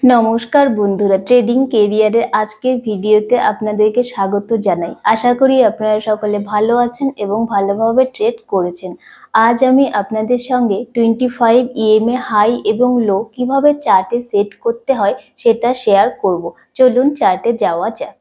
নমস্কার বন্ধুরা, ট্রেডিং কেরিয়ারের আজকের ভিডিওতে আপনাদেরকে স্বাগত জানাই। আশা করি আপনারা সকলে ভালো আছেন এবং ভালোভাবে ট্রেড করেছেন। আজ আমি আপনাদের সঙ্গে 25 EMA হাই এবং লো কিভাবে চার্টে সেট করতে হয় সেটা শেয়ার করব। চলুন চার্টে যাওয়া যাক।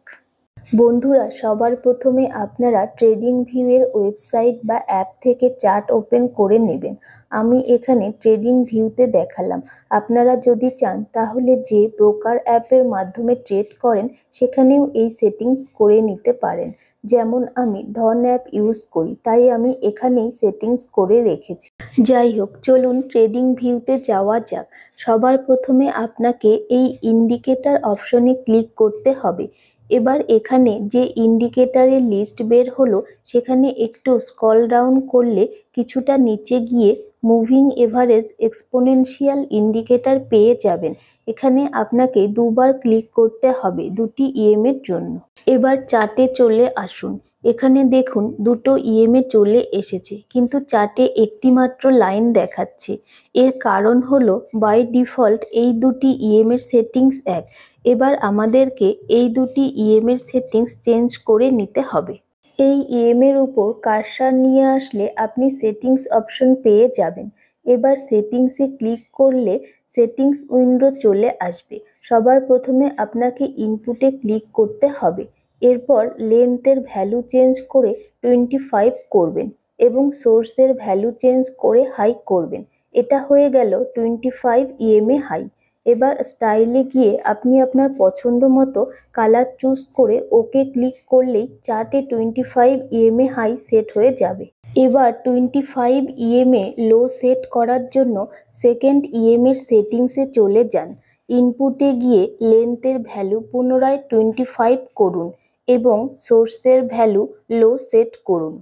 বন্ধুরা, সবার প্রথমে আপনারা ট্রেডিং ভিউ এর ওয়েবসাইট বা অ্যাপ থেকে চার্ট ওপেন করে নেবেন। আমি এখানে ট্রেডিং ভিউতে দেখালাম। আপনারা যদি চান তাহলে যে ব্রোকার অ্যাপের মাধ্যমে ট্রেড করেন সেখানেও এই সেটিংস করে নিতে পারেন। যেমন আমি ধন অ্যাপ ইউজ করি, তাই আমি এখানেই সেটিংস করে রেখেছি। যাই হোক, চলুন ট্রেডিং ভিউতে যাওয়া যাক। সবার প্রথমে আপনাকে এই ইন্ডিকেটর অপশনে ক্লিক করতে হবে। এবার এখানে যে ইন্ডিকেটরের লিস্ট বের হলো সেখানে একটু স্ক্রল ডাউন করলে কিছুটা নিচে গিয়ে মুভিং এভারেজ এক্সপোনেনশিয়াল ইন্ডিকেটর পেয়ে যাবেন। এখানে আপনাকে দুবার ক্লিক করতে হবে দুটি ইএমএর জন্য। এবার চার্টে চলে আসুন। এখানে দেখুন দুটো ইএমএ চলে এসেছে, কিন্তু চার্টে একটি মাত্র লাইন দেখাচ্ছে। এর কারণ হলো বাই ডিফল্ট এই দুটি ইএমএর সেটিংস এক। এবার আমাদেরকে এই দুটি ইএমএর সেটিংস চেঞ্জ করে নিতে হবে। এই ইএমএর উপর কার্সার নিয়ে আসলে আপনি সেটিংস অপশন পেয়ে যাবেন। এবার সেটিংসে ক্লিক করলে সেটিংস উইন্ডো চলে আসবে। সবার প্রথমে আপনাকে ইনপুটে ক্লিক করতে হবে। এরপর লেন্থের ভ্যালু চেঞ্জ করে 25 করবেন এবং সোর্সের ভ্যালু চেঞ্জ করে হাই করবেন। এটা হয়ে গেল 25 ইএমএ হাই। এবার স্টাইলে গিয়ে আপনি আপনার পছন্দ মতো কালার চুজ করে ওকে ক্লিক করলেই চার্টে 25 ইএমএ হাই সেট হয়ে যাবে। এবার 25 ইএমএ লো সেট করার জন্য সেকেন্ড ইএমএর সেটিংসে চলে যান। ইনপুটে গিয়ে লেন্থের ভ্যালু পুনরায় 25 করুন এবং সোর্সের ভ্যালু লো সেট করুন।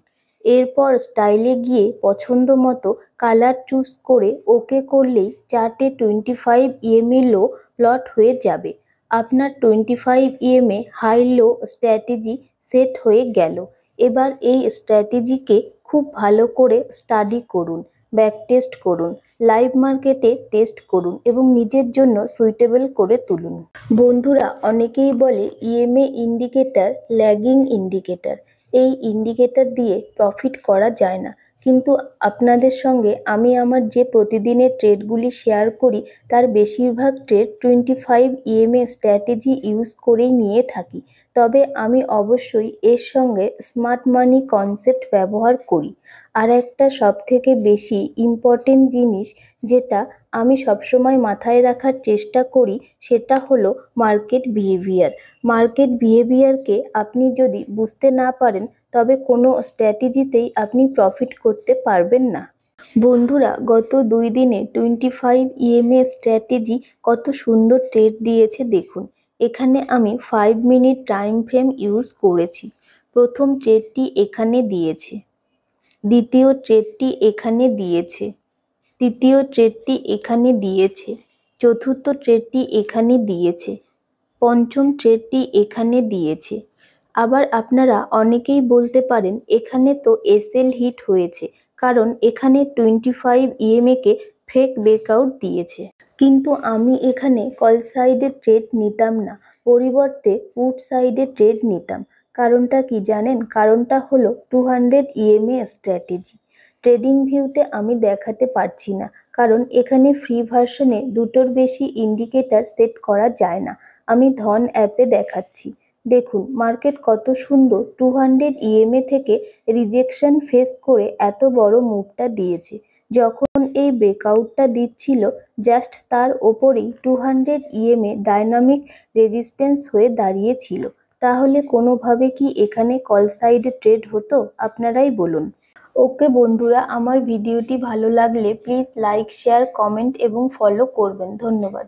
এরপর স্টাইলে গিয়ে পছন্দ মতো কালার চুজ করে ওকে করলেই চার্টে 25 ইএমএ লো প্লট হয়ে যাবে। আপনার 25 EMA high low strategy set হয়ে গেল। এবার এই স্ট্র্যাটেজিকে খুব ভালো করে স্টাডি করুন, ব্যাক টেস্ট করুন, লাইভ মার্কেটে টেস্ট করুন এবং নিজের জন্য সুইটেবল করে তুলুন। বন্ধুরা, অনেকেই বলে ইএমএ ইন্ডিকেটর ল্যাগিং ইন্ডিকেটর। এই ইন্ডিকেটর দিয়ে প্রফিট করা যায় না, কিন্তু আপনাদের সঙ্গে আমি আমার যে প্রতিদিনের ট্রেডগুলি শেয়ার করি তার বেশিরভাগ ট্রেড 25 ইএমএ স্ট্র্যাটেজি ইউজ করেই নিয়ে থাকি। তবে আমি অবশ্যই এর সঙ্গে স্মার্ট মানি কনসেপ্ট ব্যবহার করি। আর একটা সবথেকে বেশি ইম্পর্টেন্ট জিনিস যেটা আমি সবসময় মাথায় রাখার চেষ্টা করি সেটা হলো মার্কেট বিহেভিয়ার। মার্কেট বিহেভিয়ারকে আপনি যদি বুঝতে না পারেন তবে কোনো স্ট্র্যাটেজিতেই আপনি প্রফিট করতে পারবেন না। বন্ধুরা, গত 2 দিনে 25 ইএমএ স্ট্র্যাটেজি কত সুন্দর ট্রেড দিয়েছে দেখুন। এখানে আমি 5 মিনিট টাইম ফ্রেম ইউজ করেছি। প্রথম ট্রেডটি এখানে দিয়েছে, দ্বিতীয় ট্রেডটি এখানে দিয়েছে, তৃতীয় ট্রেডটি এখানে দিয়েছে, চতুর্থ ট্রেডটি এখানে দিয়েছে, পঞ্চম ট্রেডটি এখানে দিয়েছে। আবার আপনারা অনেকেই বলতে পারেন এখানে তো এসএল হিট হয়েছে, কারণ এখানে 25 ইএমএ কে ফেক ব্রেকআউট দিয়েছে। কিন্তু আমি এখানে কল সাইডে ট্রেড নিতাম না, পরিবর্তে পুট সাইডে ট্রেড নিতাম। কারণটা কি জানেন? কারণটা হলো 200 ইএমএ স্ট্র্যাটেজি। ট্রেডিং ভিউতে আমি দেখাতে পারছি না, কারণ এখানে ফ্রি ভার্সনে দুটোর বেশি ইন্ডিকেটর সেট করা যায় না। আমি ধন অ্যাপে দেখাচ্ছি। দেখুন মার্কেট কত সুন্দর 200 ইএমএ থেকে রিজেকশন ফেস করে এত বড় মুভটা দিয়েছে। যখন এই ব্রেকআউটটা দিচ্ছিল জাস্ট তার ওপরেই 200 ইএমএ ডাইনামিক রেজিস্ট্যান্স হয়ে দাঁড়িয়েছিল। তাহলে কোনোভাবে কি এখানে কল সাইডে ট্রেড হতো? আপনারাই বলুন। ওকে বন্ধুরা, আমার ভিডিওটি ভালো লাগলে প্লিজ লাইক, শেয়ার, কমেন্ট এবং ফলো করবেন। ধন্যবাদ।